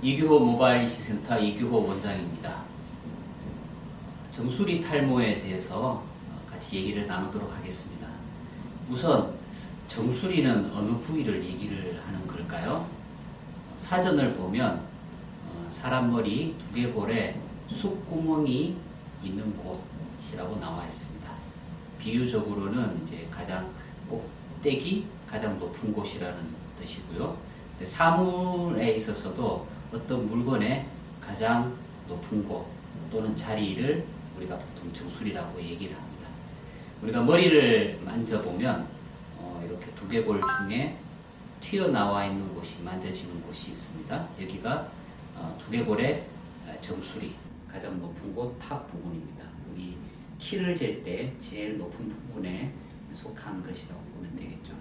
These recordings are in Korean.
이규호 모바일 이식센터 이규호 원장입니다. 정수리 탈모에 대해서 같이 얘기를 나누도록 하겠습니다. 우선 정수리는 어느 부위를 얘기를 하는 걸까요? 사전을 보면 사람 머리 두개골에 숫구멍이 있는 곳이라고 나와 있습니다. 비유적으로는 이제 가장 꼭대기, 가장 높은 곳이라는 뜻이고요. 사물에 있어서도 어떤 물건의 가장 높은 곳 또는 자리를 우리가 보통 정수리라고 얘기를 합니다. 우리가 머리를 만져보면 이렇게 두개골 중에 튀어나와 있는 곳이 만져지는 곳이 있습니다. 여기가 두개골의 정수리, 가장 높은 곳 탑 부분입니다. 우리 키를 잴 때 제일 높은 부분에 속한 것이라고 보면 되겠죠.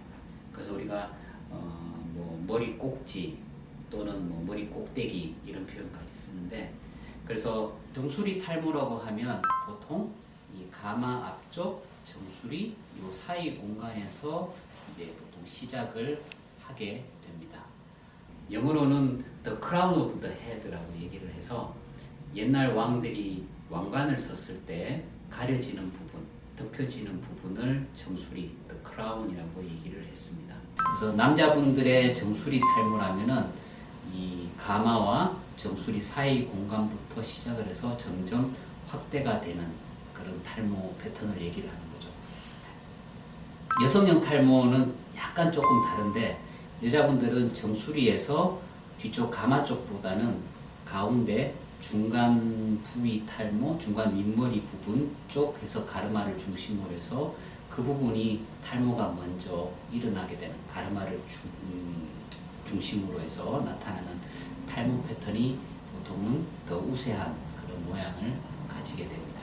그래서 우리가 머리 꼭지 또는 머리 꼭대기 이런 표현까지 쓰는데, 그래서 정수리 탈모라고 하면 보통 이 가마 앞쪽 정수리 이 사이 공간에서 이제 보통 시작을 하게 됩니다. 영어로는 The Crown of the Head라고 얘기를 해서 옛날 왕들이 왕관을 썼을 때 가려지는 부분, 덮여지는 부분을 정수리, The Crown이라고 얘기를 했습니다. 그래서 남자분들의 정수리 탈모라면은 이 가마와 정수리 사이 공간부터 시작을 해서 점점 확대가 되는 그런 탈모 패턴을 얘기를 하는 거죠. 여성형 탈모는 약간 조금 다른데, 여자분들은 정수리에서 뒤쪽 가마 쪽보다는 가운데 중간 부위 탈모, 중간 윗머리 부분 쪽에서 가르마를 중심으로 해서 그 부분이 탈모가 먼저 일어나게 되는, 가르마를 중심으로 해서 나타나는 탈모 패턴이 보통은 더 우세한 그런 모양을 가지게 됩니다.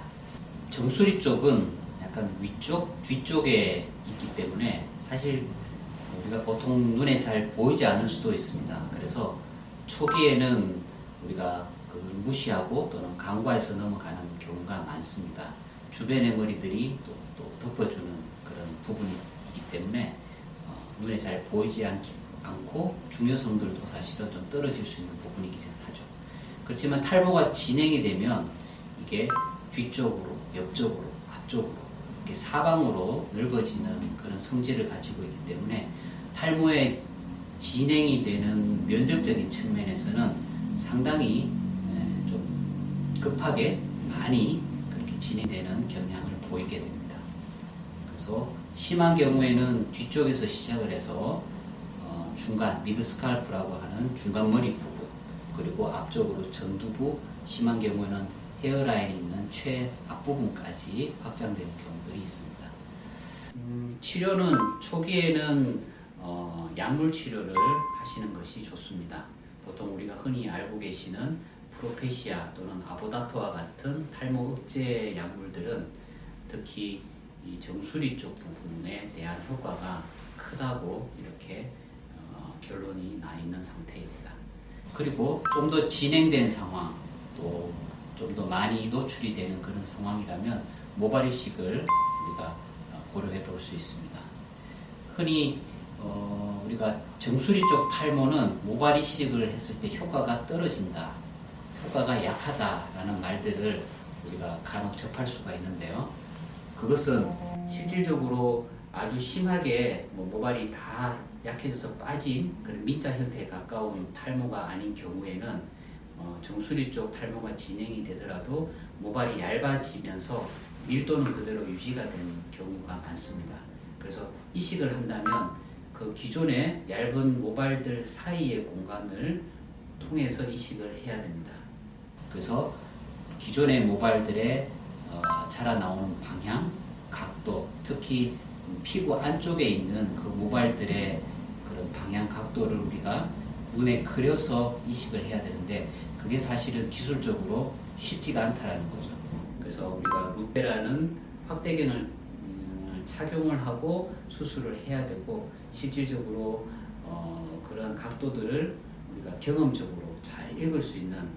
정수리 쪽은 약간 위쪽, 뒤쪽에 있기 때문에 사실 우리가 보통 눈에 잘 보이지 않을 수도 있습니다. 그래서 초기에는 우리가 무시하고 또는 간과해서 넘어가는 경우가 많습니다. 주변의 머리들이 또 덮어주는 그런 부분이기 때문에 눈에 잘 보이지 않고 중요성들도 사실은 좀 떨어질 수 있는 부분이긴 하죠. 그렇지만 탈모가 진행이 되면 이게 뒤쪽으로, 옆쪽으로, 앞쪽으로 이렇게 사방으로 넓어지는 그런 성질을 가지고 있기 때문에 탈모의 진행이 되는 면적적인 측면에서는 상당히 좀 급하게 많이 그렇게 진행되는 경향을 보이게 됩니다. 그래서 심한 경우에는 뒤쪽에서 시작을 해서 중간 미드 스칼프라고 하는 중간 머리 부분, 그리고 앞쪽으로 전두부, 심한 경우에는 헤어라인이 있는 최 앞부분까지 확장되는 경우들이 있습니다. 치료는 초기에는 약물 치료를 하시는 것이 좋습니다. 보통 우리가 흔히 알고 계시는 프로페시아 또는 아보다토와 같은 탈모 억제 약물들은 특히 이 정수리 쪽 부분에 대한 효과가 크다고 이렇게 결론이 나 있는 상태입니다. 그리고 좀 더 진행된 상황, 또 좀 더 많이 노출이 되는 그런 상황이라면 모발 이식을 우리가 고려해 볼 수 있습니다. 흔히 우리가 정수리 쪽 탈모는 모발 이식을 했을 때 효과가 떨어진다, 효과가 약하다라는 말들을 우리가 간혹 접할 수가 있는데요. 그것은 실질적으로 아주 심하게 모발이 다 약해져서 빠진 그런 민자 형태에 가까운 탈모가 아닌 경우에는 정수리 쪽 탈모가 진행이 되더라도 모발이 얇아지면서 밀도는 그대로 유지가 되는 경우가 많습니다. 그래서 이식을 한다면 그 기존의 얇은 모발들 사이의 공간을 통해서 이식을 해야 됩니다. 그래서 기존의 모발들의 자라나오는 방향, 각도, 특히 피부 안쪽에 있는 그 모발들의 그런 방향 각도를 우리가 눈에 그려서 이식을 해야 되는데, 그게 사실은 기술적으로 쉽지가 않다라는 거죠. 그래서 우리가 루페라는 확대경을 착용을 하고 수술을 해야 되고, 실질적으로 그런 각도들을 우리가 경험적으로 잘 읽을 수 있는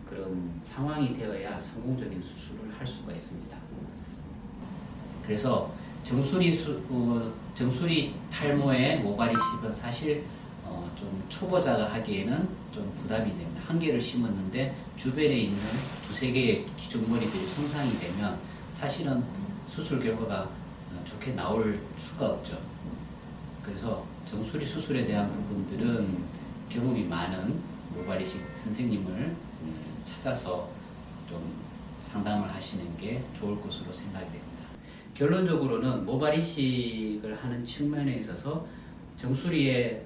그런 상황이 되어야 성공적인 수술을 할 수가 있습니다. 그래서 정수리 탈모의 모발 이식은 사실 좀 초보자가 하기에는 좀 부담이 됩니다. 한 개를 심었는데 주변에 있는 두세 개의 기존머리들이 손상이 되면 사실은 수술 결과가 좋게 나올 수가 없죠. 그래서 정수리 수술에 대한 부분들은 경험이 많은 모발이식 선생님을 찾아서 좀 상담을 하시는 게 좋을 것으로 생각이 됩니다. 결론적으로는 모발이식을 하는 측면에 있어서 정수리의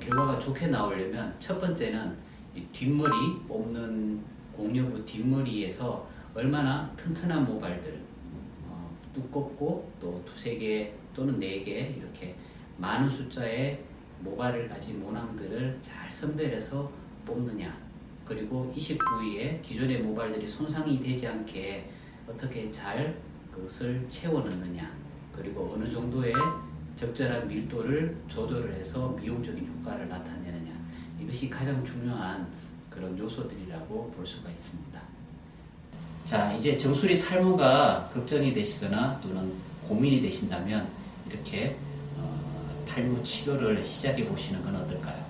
결과가 좋게 나오려면 첫 번째는 이 뒷머리 뽑는 공려부 뒷머리에서 얼마나 튼튼한 모발들, 두껍고 또 두세 개 또는 네 개 이렇게 많은 숫자의 모발을 가진 모낭들을 잘 선별해서 뽑느냐, 그리고 이식 부위에 기존의 모발들이 손상이 되지 않게 어떻게 잘 그것을 채워 넣느냐, 그리고 어느 정도의 적절한 밀도를 조절을 해서 미용적인 효과를 나타내느냐, 이것이 가장 중요한 그런 요소들이라고 볼 수가 있습니다. 자, 이제 정수리 탈모가 걱정이 되시거나 또는 고민이 되신다면 이렇게 탈모 치료를 시작해 보시는 건 어떨까요?